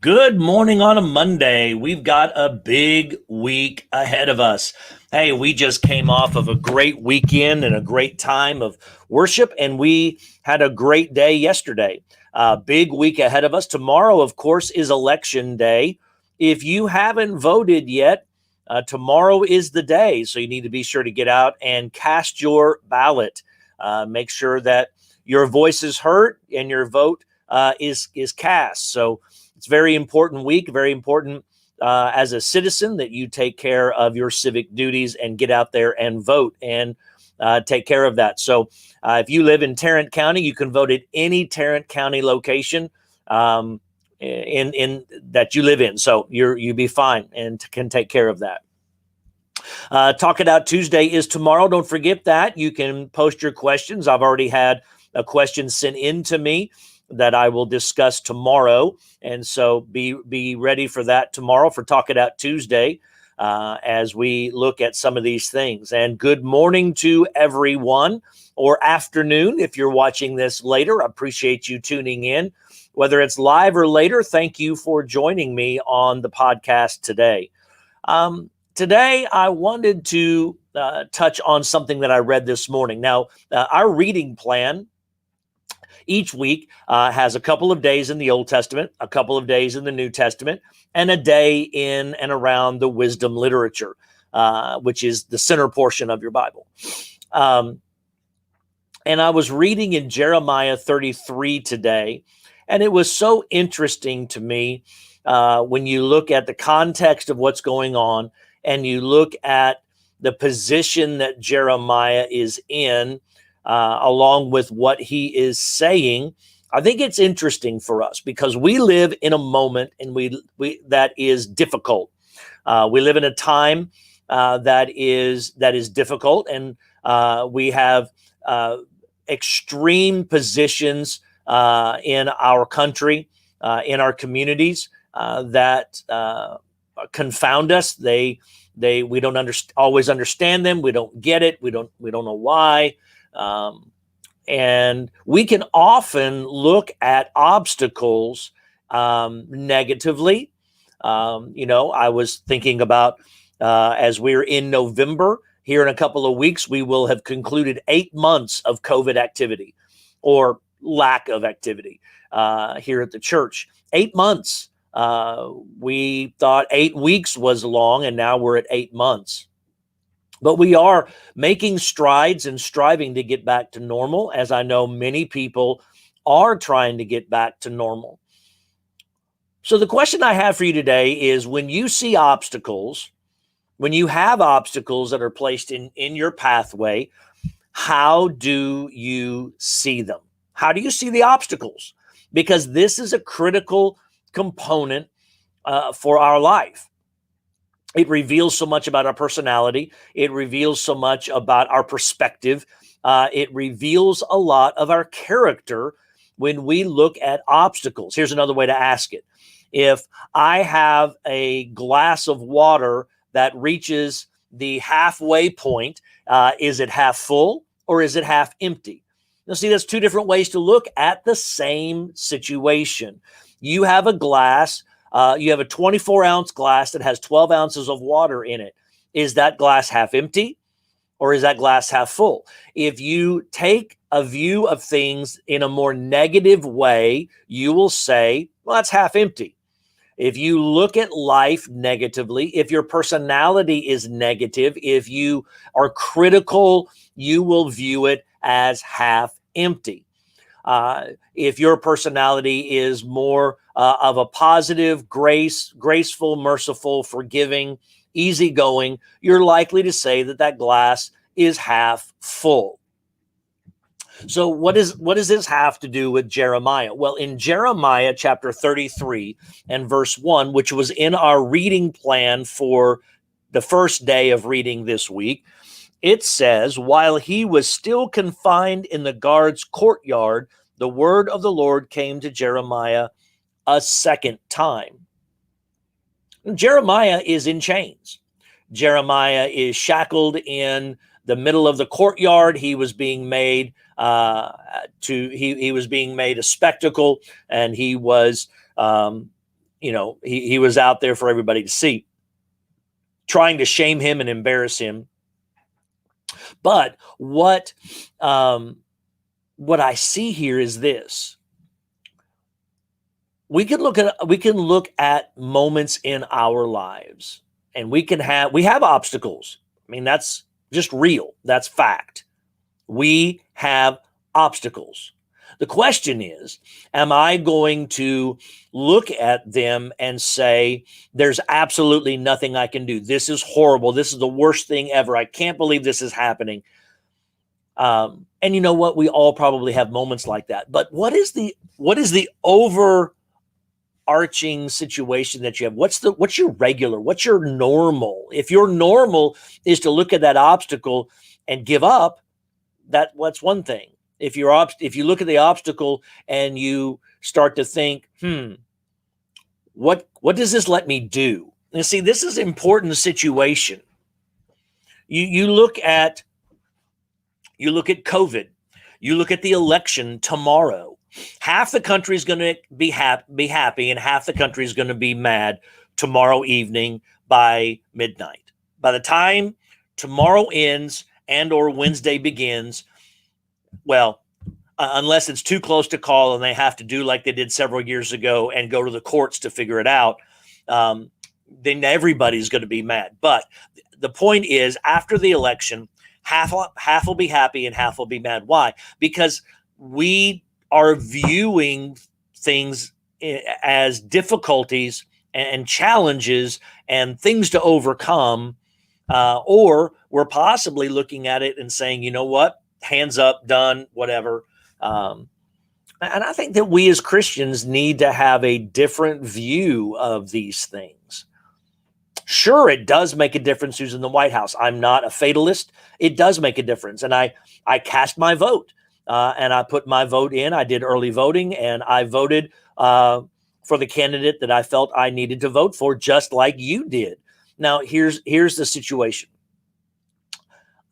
Good morning on a Monday. We've got a big week ahead of us. Hey, we just came off of a great weekend and a great time of worship, and we had a great day yesterday. Big week ahead of us. Tomorrow, of course, is election day. If you haven't voted yet, tomorrow is the day. So you need to be sure to get out and cast your ballot. Make sure that your voice is heard and your vote is cast. So it's a very important week, very important as a citizen that you take care of your civic duties and get out there and vote and take care of that. So if you live in Tarrant County, you can vote at any Tarrant County location in that you live in. So you'll be fine and can take care of that. Talk It Out Tuesday is tomorrow. Don't forget that. You can post your questions. I've already had a question sent in to me that I will discuss tomorrow. And so be ready for that tomorrow for Talk It Out Tuesday as we look at some of these things. And good morning to everyone, or afternoon if you're watching this later. I appreciate you tuning in. Whether it's live or later, thank you for joining me on the podcast today. Today, I wanted to touch on something that I read this morning. Now, our reading plan each week has a couple of days in the Old Testament, a couple of days in the New Testament, and a day in and around the wisdom literature, which is the center portion of your Bible. And I was reading in Jeremiah 33 today, and it was so interesting to me when you look at the context of what's going on and you look at the position that Jeremiah is in, along with what he is saying. I think it's interesting for us because we live in a moment and we that is difficult. We live in a time that is difficult, and we have extreme positions in our country, in our communities that confound us. We don't always understand them. We don't get it. We don't know why. And we can often look at obstacles negatively. I was thinking about as we're in November, here in a couple of weeks, we will have concluded 8 months of COVID activity or lack of activity here at the church. 8 months. We thought 8 weeks was long, and now we're at 8 months. But we are making strides and striving to get back to normal, as I know many people are trying to get back to normal. So the question I have for you today is, when you see obstacles, when you have obstacles that are placed in your pathway, how do you see them? How do you see the obstacles? Because this is a critical component for our life. It reveals so much about our personality. It reveals so much about our perspective. It reveals a lot of our character when we look at obstacles. Here's another way to ask it. If I have a glass of water that reaches the halfway point, is it half full or is it half empty? Now, see, there's two different ways to look at the same situation. You have a glass. You have a 24-ounce glass that has 12 ounces of water in it. Is that glass half empty or is that glass half full? If you take a view of things in a more negative way, you will say, well, that's half empty. If you look at life negatively, if your personality is negative, if you are critical, you will view it as half empty. If your personality is more of a positive, graceful, merciful, forgiving, easygoing, you're likely to say that glass is half full. So what does this have to do with Jeremiah? Well, in Jeremiah chapter 33 and verse 1, which was in our reading plan for the first day of reading this week, it says, while he was still confined in the guard's courtyard, the word of the Lord came to Jeremiah a second time. Jeremiah is in chains. Jeremiah is shackled in the middle of the courtyard. He was being made he was being made a spectacle, and he was he was out there for everybody to see, trying to shame him and embarrass him. But what I see here is this. We can look at moments in our lives, and we have obstacles. I mean, that's just real. That's fact. We have obstacles. The question is, am I going to look at them and say, there's absolutely nothing I can do? This is horrible. This is the worst thing ever. I can't believe this is happening. And you know what? We all probably have moments like that. But what is the overarching situation that you have? What's your regular? What's your normal? If your normal is to look at that obstacle and give up, that's one thing. If you look at the obstacle and you start to think, what does this let me do? And see, this is an important situation. You look at COVID. You look at the election tomorrow. Half the country is going to be happy, and half the country is going to be mad tomorrow evening by midnight. By the time tomorrow ends and or Wednesday begins, well, unless it's too close to call and they have to do like they did several years ago and go to the courts to figure it out, then everybody's going to be mad. But the point is, after the election, half will be happy and half will be mad. Why? Because we are viewing things as difficulties and challenges and things to overcome, or we're possibly looking at it and saying, you know what? Hands up, done, whatever. And I think that we as Christians need to have a different view of these things. Sure, it does make a difference who's in the White House. I'm not a fatalist. It does make a difference. And I cast my vote, and I put my vote in. I did early voting, and I voted for the candidate that I felt I needed to vote for, just like you did. Now, here's the situation.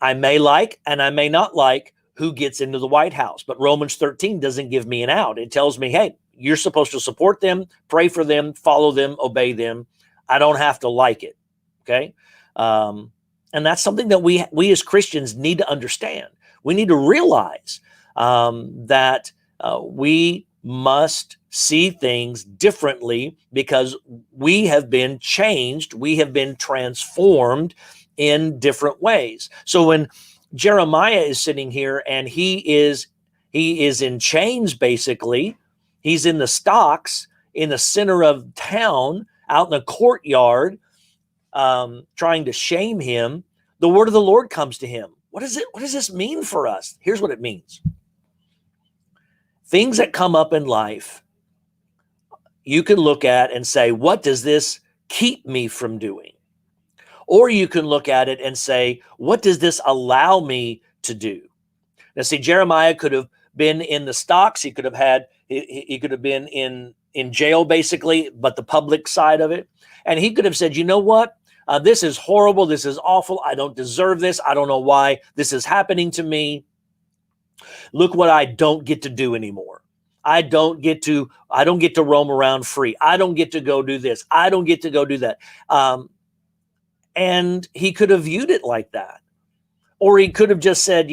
I may like and I may not like who gets into the White House, but Romans 13 doesn't give me an out. It tells me, hey, you're supposed to support them, pray for them, follow them, obey them. I don't have to like it. Okay. And that's something that we as Christians need to understand. We need to realize that we must see things differently because we have been changed. We have been transformed in different ways. So when Jeremiah is sitting here and he is in chains, basically, he's in the stocks in the center of town, out in the courtyard, trying to shame him. The word of the Lord comes to him. What does this mean for us? Here's what it means. Things that come up in life, you can look at and say, what does this keep me from doing? Or you can look at it and say, what does this allow me to do? Now, see, Jeremiah could have been in the stocks. He could have been in jail, basically, but the public side of it. And he could have said, you know what? This is horrible. This is awful. I don't deserve this. I don't know why this is happening to me. Look what I don't get to do anymore. I don't get to roam around free. I don't get to go do this. I don't get to go do that. And he could have viewed it like that. Or he could have just said,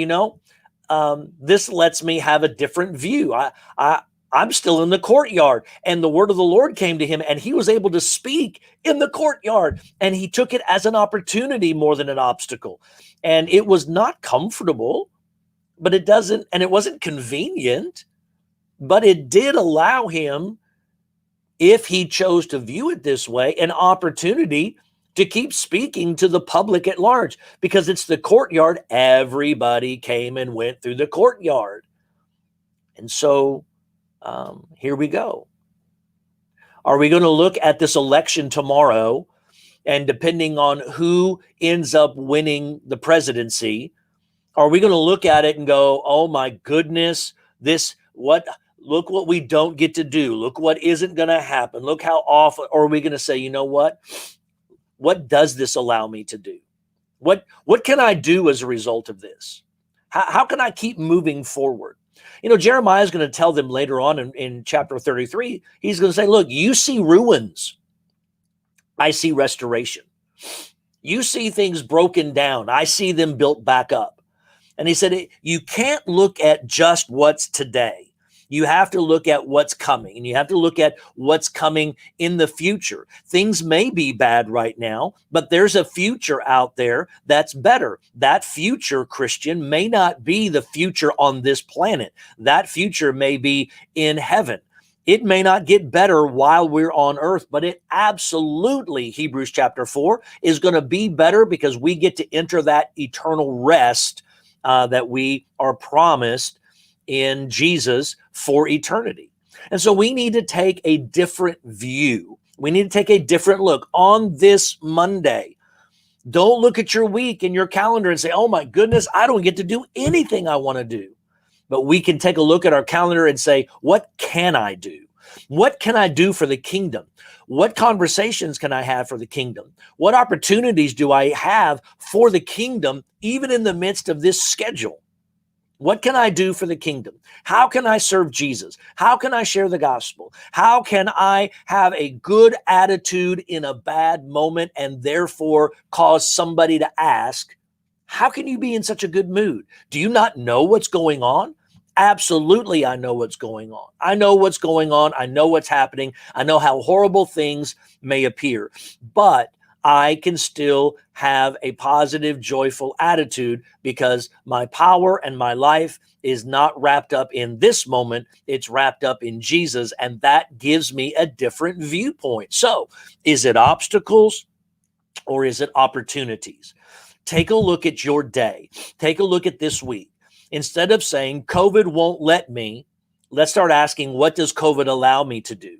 this lets me have a different view. I'm still in the courtyard. And the word of the Lord came to him and he was able to speak in the courtyard. And he took it as an opportunity more than an obstacle. And it was not comfortable, but it wasn't convenient, but it did allow him, if he chose to view it this way, an opportunity to keep speaking to the public at large, because it's the courtyard. Everybody came and went through the courtyard. And so here we go. Are we going to look at this election tomorrow, and depending on who ends up winning the presidency, are we going to look at it and go, oh my goodness, look what we don't get to do. Look what isn't going to happen. Look how awful. Or are we going to say, you know what? What does this allow me to do? What can I do as a result of this? How can I keep moving forward? Jeremiah is going to tell them later on in chapter 33, he's going to say, look, you see ruins. I see restoration. You see things broken down. I see them built back up. And he said, you can't look at just what's today. You have to look at what's coming, and you have to look at what's coming in the future. Things may be bad right now, but there's a future out there that's better. That future, Christian, may not be the future on this planet. That future may be in heaven. It may not get better while we're on earth, but it absolutely, Hebrews chapter 4, is going to be better because we get to enter that eternal rest that we are promised in Jesus for eternity. And so we need to take a different view. We need to take a different look on this Monday. Don't look at your week and your calendar and say, oh my goodness, I don't get to do anything I want to do. But we can take a look at our calendar and say, what can I do? What can I do for the kingdom? What conversations can I have for the kingdom? What opportunities do I have for the kingdom, even in the midst of this schedule? What can I do for the kingdom? How can I serve Jesus? How can I share the gospel? How can I have a good attitude in a bad moment and therefore cause somebody to ask, how can you be in such a good mood? Do you not know what's going on? Absolutely, I know what's going on. I know what's going on. I know what's happening. I know how horrible things may appear, but I can still have a positive, joyful attitude because my power and my life is not wrapped up in this moment. It's wrapped up in Jesus, and that gives me a different viewpoint. So, is it obstacles or is it opportunities? Take a look at your day. Take a look at this week. Instead of saying, COVID won't let me, let's start asking, what does COVID allow me to do?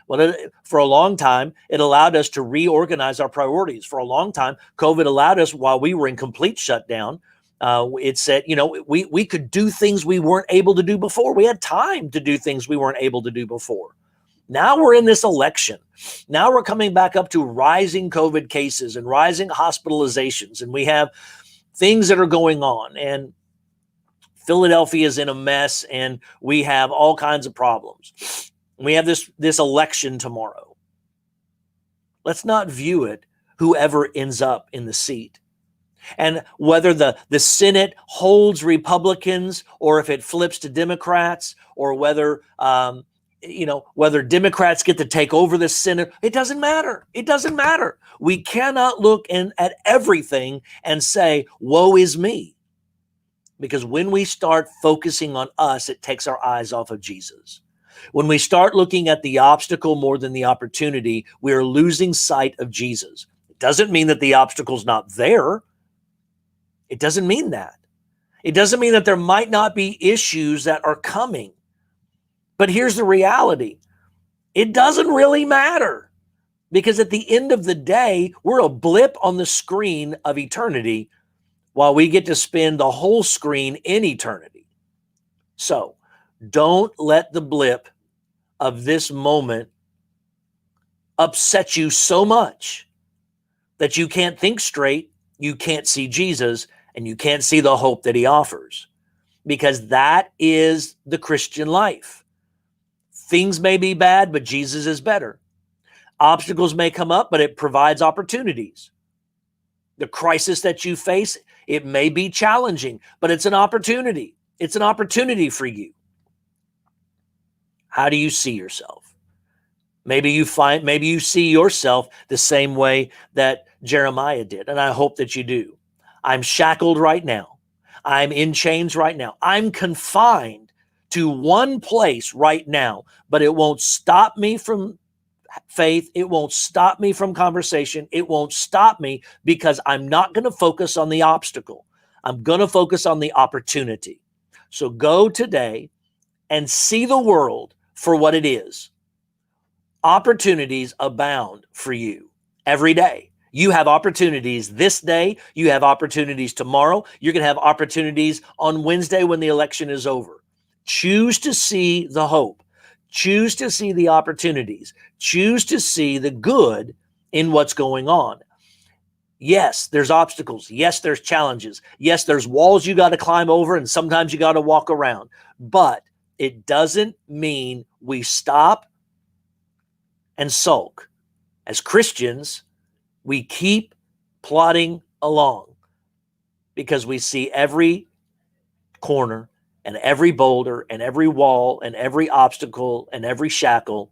Well, for a long time, it allowed us to reorganize our priorities. For a long time, COVID allowed us, while we were in complete shutdown, it said, we could do things we weren't able to do before. We had time to do things we weren't able to do before. Now we're in this election. Now we're coming back up to rising COVID cases and rising hospitalizations, and we have things that are going on. And Philadelphia is in a mess, and we have all kinds of problems. We have this election tomorrow. Let's not view it whoever ends up in the seat. And whether the Senate holds Republicans or if it flips to Democrats, or whether whether Democrats get to take over the Senate, it doesn't matter. It doesn't matter. We cannot look at everything and say, woe is me. Because when we start focusing on us, it takes our eyes off of Jesus. When we start looking at the obstacle more than the opportunity, we are losing sight of Jesus. It doesn't mean that the obstacle's not there. It doesn't mean that. It doesn't mean that there might not be issues that are coming. But here's the reality. It doesn't really matter, because at the end of the day, we're a blip on the screen of eternity, while we get to spend the whole screen in eternity. So don't let the blip of this moment upset you so much that you can't think straight, you can't see Jesus, and you can't see the hope that he offers. Because that is the Christian life. Things may be bad, but Jesus is better. Obstacles may come up, but it provides opportunities. The crisis that you face, it may be challenging, but it's an opportunity. It's an opportunity for you. How do you see yourself? Maybe you see yourself the same way that Jeremiah did, and I hope that you do. I'm shackled right now. I'm in chains right now. I'm confined to one place right now, but it won't stop me from faith. It won't stop me from conversation. It won't stop me, because I'm not going to focus on the obstacle. I'm going to focus on the opportunity. So go today and see the world for what it is. Opportunities abound for you every day. You have opportunities this day. You have opportunities tomorrow. You're going to have opportunities on Wednesday when the election is over. Choose to see the hope. Choose to see the opportunities. Choose to see the good in what's going on. Yes, there's obstacles. Yes, there's challenges. Yes, there's walls you got to climb over, and sometimes you got to walk around. But it doesn't mean we stop and sulk. As Christians, we keep plodding along because we see every corner and every boulder and every wall and every obstacle and every shackle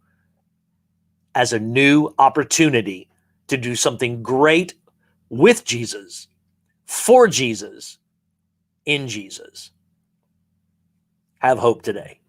as a new opportunity to do something great with Jesus, for Jesus, in Jesus. Have hope today.